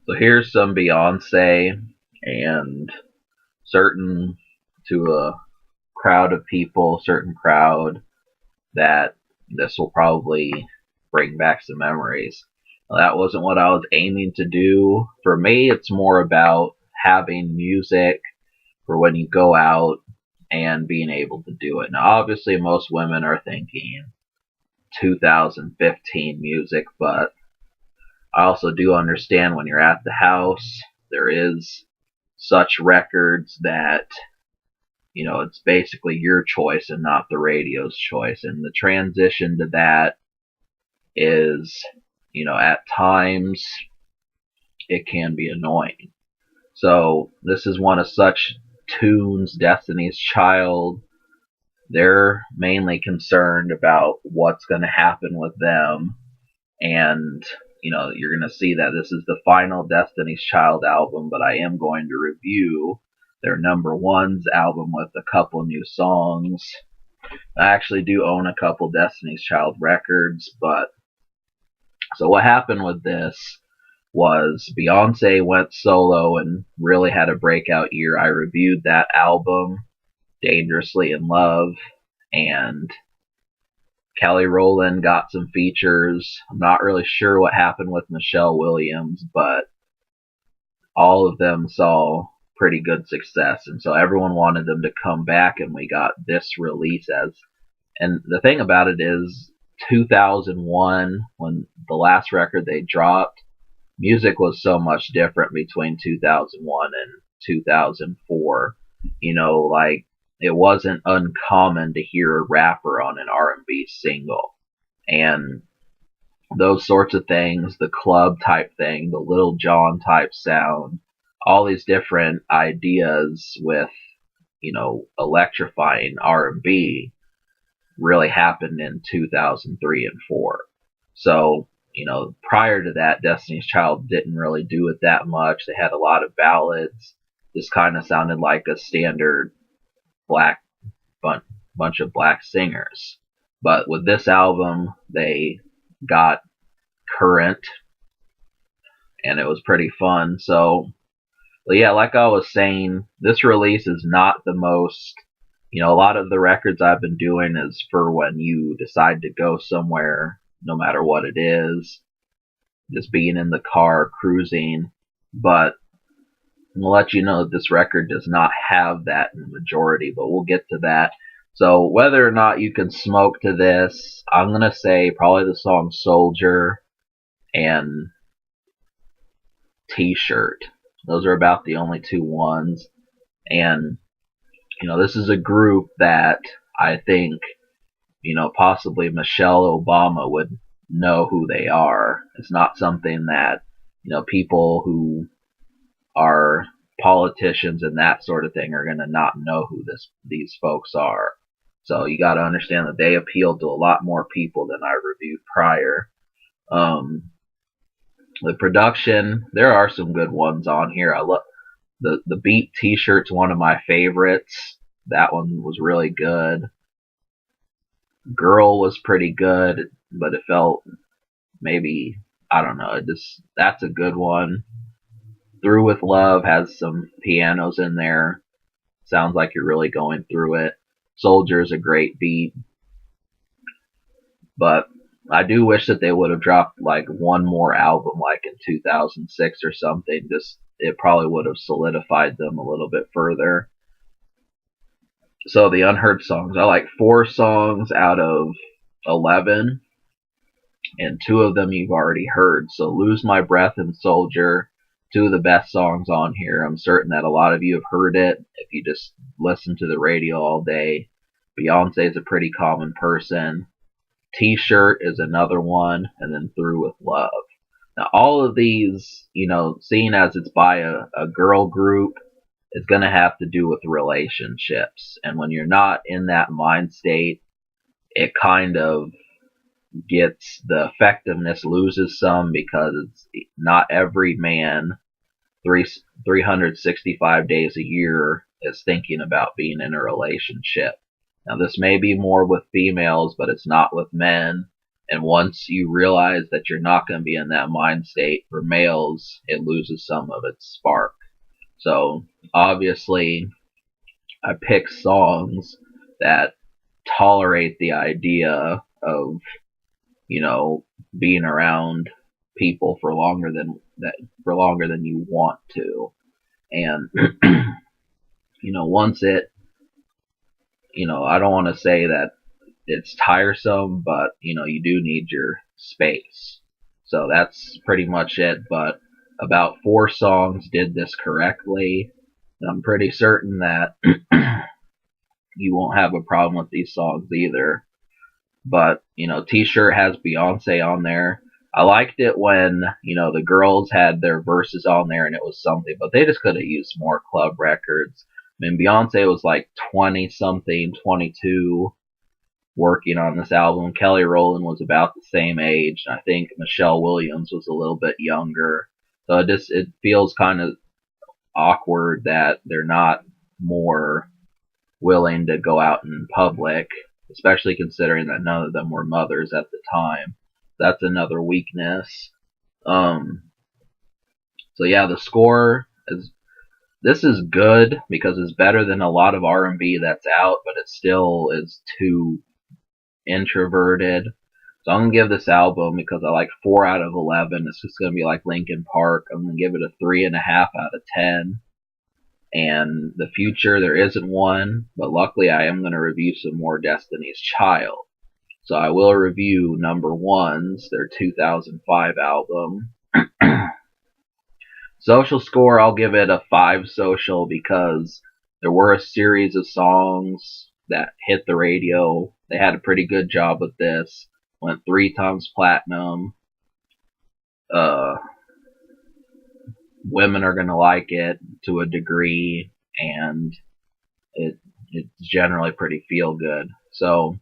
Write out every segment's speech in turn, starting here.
So here's some Beyonce, and certain to a crowd of people, certain crowd that this will probably bring back some memories. Well, that wasn't what I was aiming to do. For me, it's more about having music for when you go out and being able to do it. Now, obviously, most women are thinking 2015 music, but I also do understand when you're at the house, there is such records that, it's basically your choice and not the radio's choice. And the transition to that is, at times it can be annoying. So this is one of such tunes, Destiny's Child. They're mainly concerned about what's going to happen with them. And, you're going to see that this is the final Destiny's Child album, but I am going to review their number one's album with a couple new songs. I actually do own a couple Destiny's Child records, but so what happened with this was Beyonce went solo and really had a breakout year. I reviewed that album, Dangerously in Love, and Kelly Rowland got some features. I'm not really sure what happened with Michelle Williams, but all of them saw pretty good success, and so everyone wanted them to come back, and we got this release as. And the thing about it is, 2001, when the last record they dropped, music was so much different between 2001 and 2004. Like it wasn't uncommon to hear a rapper on an R&B single, and those sorts of things, the club type thing, the Little John type sound, all these different ideas with, electrifying R&B really happened in 2003 and 4. So, prior to that, Destiny's Child didn't really do it that much. They had a lot of ballads. This kind of sounded like a standard black bunch of black singers. But with this album, they got current, and it was pretty fun. So, but yeah, like I was saying, this release is not the most. A lot of the records I've been doing is for when you decide to go somewhere, no matter what it is, just being in the car, cruising. But I'll let you know that this record does not have that in the majority, but we'll get to that. So whether or not you can smoke to this, I'm going to say probably the song Soldier and T-Shirt. Those are about the only two ones. And, this is a group that I think, possibly Michelle Obama would know who they are. It's not something that, people who are politicians and that sort of thing are going to not know who these folks are. So you got to understand that they appeal to a lot more people than I reviewed prior. The production, there are some good ones on here. I love the Beat T-shirt's one of my favorites. That one was really good. Girl was pretty good, but it felt maybe, I don't know, that's a good one. Through with Love has some pianos in there. Sounds like you're really going through it. Soldier is a great beat. But I do wish that they would have dropped like one more album like in 2006 or something. Just it probably would have solidified them a little bit further. So the unheard songs, I like 4 songs out of 11, and 2 of them you've already heard. So Lose My Breath and Soldier, 2 of the best songs on here. I'm certain that a lot of you have heard it if you just listen to the radio all day. Beyonce is a pretty common person. T-shirt is another one, and then Through with Love. Now all of these, seeing as it's by a girl group, it's going to have to do with relationships. And when you're not in that mind state, it kind of gets the effectiveness loses some, because it's not every man 365 days a year is thinking about being in a relationship. Now this may be more with females, but it's not with men. And once you realize that you're not going to be in that mind state, for males, it loses some of its spark. So obviously, I pick songs that tolerate the idea of, being around people for longer than you want to. And once I don't want to say that it's tiresome, but you do need your space. So that's pretty much it. But about 4 songs did this correctly. And I'm pretty certain that you won't have a problem with these songs either. But T-Shirt has Beyonce on there. I liked it when the girls had their verses on there and it was something, but they just could have used more club records. I mean, Beyonce was like 20 something, 22, working on this album. Kelly Rowland was about the same age. I think Michelle Williams was a little bit younger. So it feels kind of awkward that they're not more willing to go out in public, especially considering that none of them were mothers at the time. That's another weakness. So yeah, the score is good because it's better than a lot of R&B that's out, but it still is too introverted. So I'm gonna give this album, because I like 4 out of 11. It's just gonna be like Linkin Park. I'm gonna give it a 3.5 out of 10. And the future, there isn't one, but luckily I am going to review some more Destiny's Child. So I will review Number Ones, their 2005 album. Social score, I'll give it a 5 social, because there were a series of songs that hit the radio. They had a pretty good job with this. Went 3 times platinum. Women are going to like it to a degree, and it's generally pretty feel good. So,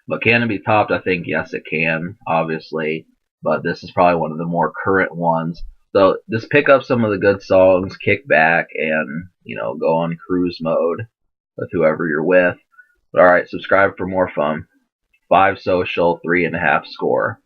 but can it be topped? I think yes, it can, obviously. But this is probably one of the more current ones. So just pick up some of the good songs, kick back, and go on cruise mode with whoever you're with. But alright, subscribe for more fun. 5 social, 3.5 score.